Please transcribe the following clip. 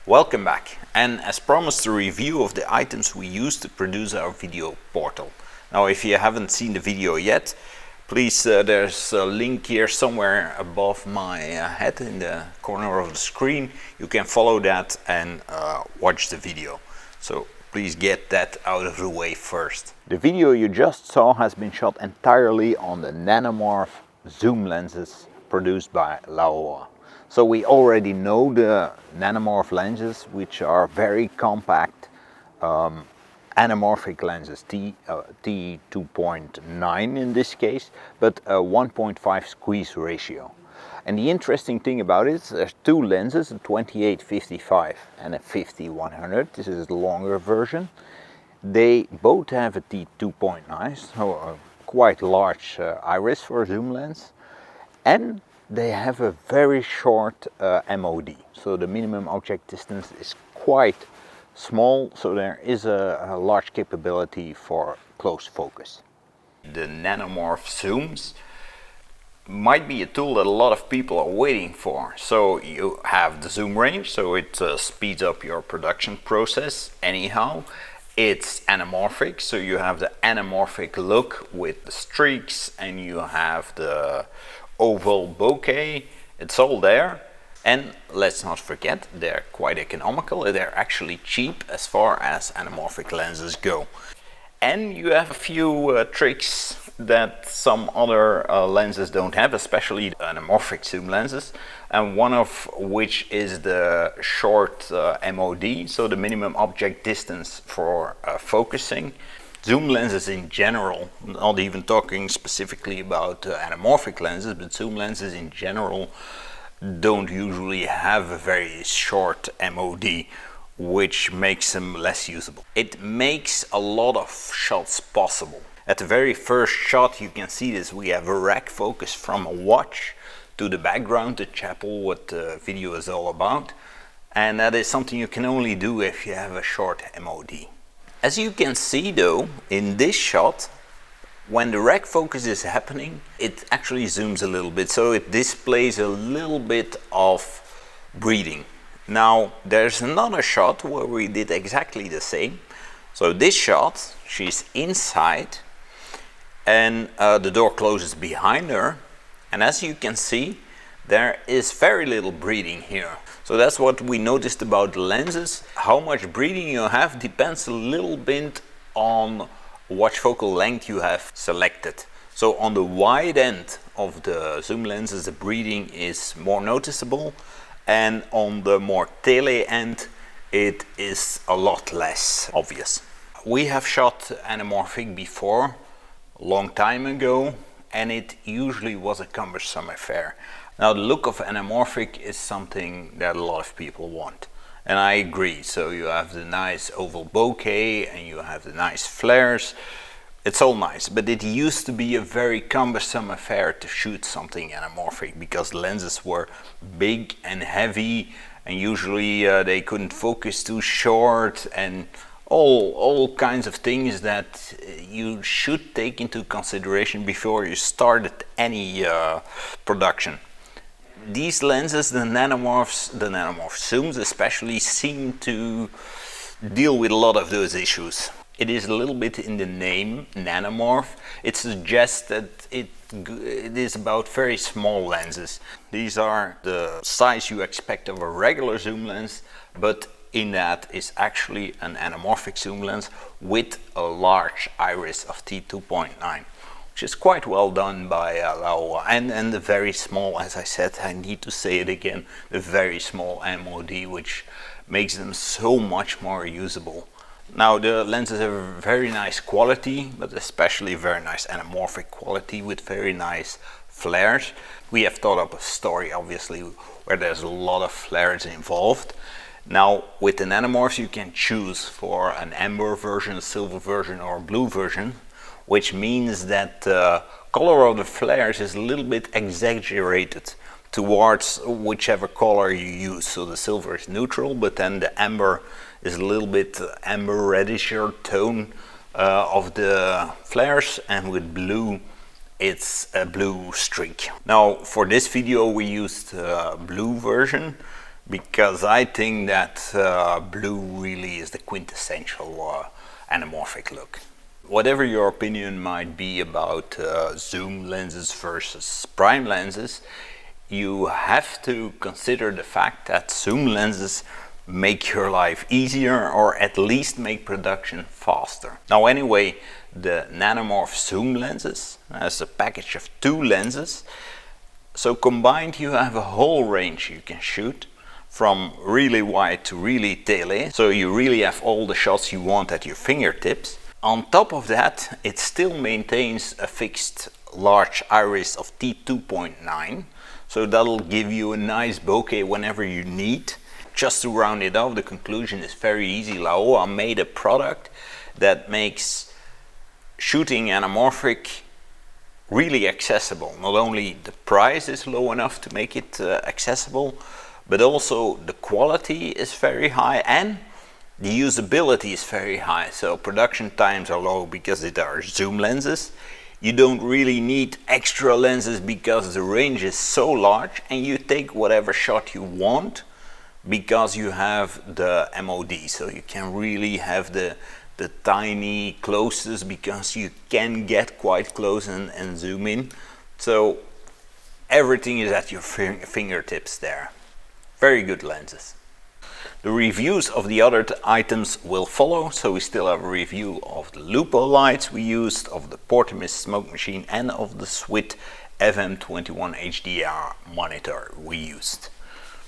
Welcome back, and as promised, a review of the items we used to produce our video portal. Now if you haven't seen the video yet, please there's a link here somewhere above my head in the corner of the screen. You can follow that and watch the video. So please get that out of the way first. The video you just saw has been shot entirely on the Nanomorph Zoom lenses produced by Laowa. So we already know the Nanomorph lenses, which are very compact anamorphic lenses, T2.9 in this case, but a 1.5 squeeze ratio. And the interesting thing about it is there's two lenses, a 28-55 and a 50-100. This is the longer version. They both have a T2.9, so a quite large iris for a zoom lens. And they have a very short MOD, so the minimum object distance is quite small, so there is a large capability for close focus. The Nanomorph Zooms might be a tool that a lot of people are waiting for. So you have the zoom range, so it speeds up your production process anyhow. It's anamorphic, so you have the anamorphic look with the streaks, and you have the oval bokeh. It's all there, and let's not forget, they're quite economical. They're actually cheap as far as anamorphic lenses go. And you have a few tricks that some other lenses don't have, especially the anamorphic zoom lenses, and one of which is the short MOD, so the minimum object distance for focusing. Zoom lenses in general, not even talking specifically about anamorphic lenses, but zoom lenses in general don't usually have a very short MOD, which makes them less usable. It makes a lot of shots possible. At the very first shot you can see this, we have a rack focus from a watch to the background, the chapel, what the video is all about. And that is something you can only do if you have a short MOD. As you can see though, in this shot, when the rack focus is happening, it actually zooms a little bit, so it displays a little bit of breathing. Now there's another shot where we did exactly the same. So this shot, she's inside and the door closes behind her, and as you can see, there is very little breathing here. So that's what we noticed about the lenses. How much breathing you have depends a little bit on what focal length you have selected. So on the wide end of the zoom lenses, the breathing is more noticeable, and on the more tele end, it is a lot less obvious. We have shot anamorphic before, a long time ago, and it usually was a cumbersome affair. Now the look of anamorphic is something that a lot of people want, and I agree. So you have the nice oval bokeh and you have the nice flares. It's all nice, but it used to be a very cumbersome affair to shoot something anamorphic because lenses were big and heavy, and usually they couldn't focus too short, and all kinds of things that you should take into consideration before you started any production. These lenses, the Nanomorph Zooms especially, seem to deal with a lot of those issues. It is a little bit in the name, Nanomorph. It suggests that it is about very small lenses. These are the size you expect of a regular zoom lens, but in that is actually an anamorphic zoom lens with a large iris of T2.9. Which is quite well done by Laowa, and the very small, as I said, I need to say it again, the very small MOD, which makes them so much more usable. Now the lenses have a very nice quality, but especially very nice anamorphic quality with very nice flares. We have thought up a story obviously where there's a lot of flares involved. Now with the Nanomorphs you can choose for an amber version, a silver version or a blue version, which means that the color of the flares is a little bit exaggerated towards whichever color you use. So the silver is neutral, but then the amber is a little bit amber reddish tone of the flares, and with blue it's a blue streak. Now for this video we used a blue version, because I think that blue really is the quintessential anamorphic look. Whatever your opinion might be about zoom lenses versus prime lenses, you have to consider the fact that zoom lenses make your life easier, or at least make production faster. Now anyway, the Nanomorph Zoom lenses has a package of 2 lenses, so combined you have a whole range you can shoot, from really wide to really tele, so you really have all the shots you want at your fingertips. On top of that, it still maintains a fixed large iris of t2.9, so that'll give you a nice bokeh whenever you need. Just to round it off, the conclusion is very easy. Laowa made a product that makes shooting anamorphic really accessible. Not only the price is low enough to make it accessible, but also the quality is very high and the usability is very high. So production times are low because they are zoom lenses. You don't really need extra lenses because the range is so large, and you take whatever shot you want because you have the MOD, so you can really have the tiny closes because you can get quite close and zoom in. So everything is at your fingertips there. Very good lenses. The reviews of the other items will follow, so we still have a review of the Lupo lights we used, of the Portimis smoke machine, and of the Swit FM21 HDR monitor we used.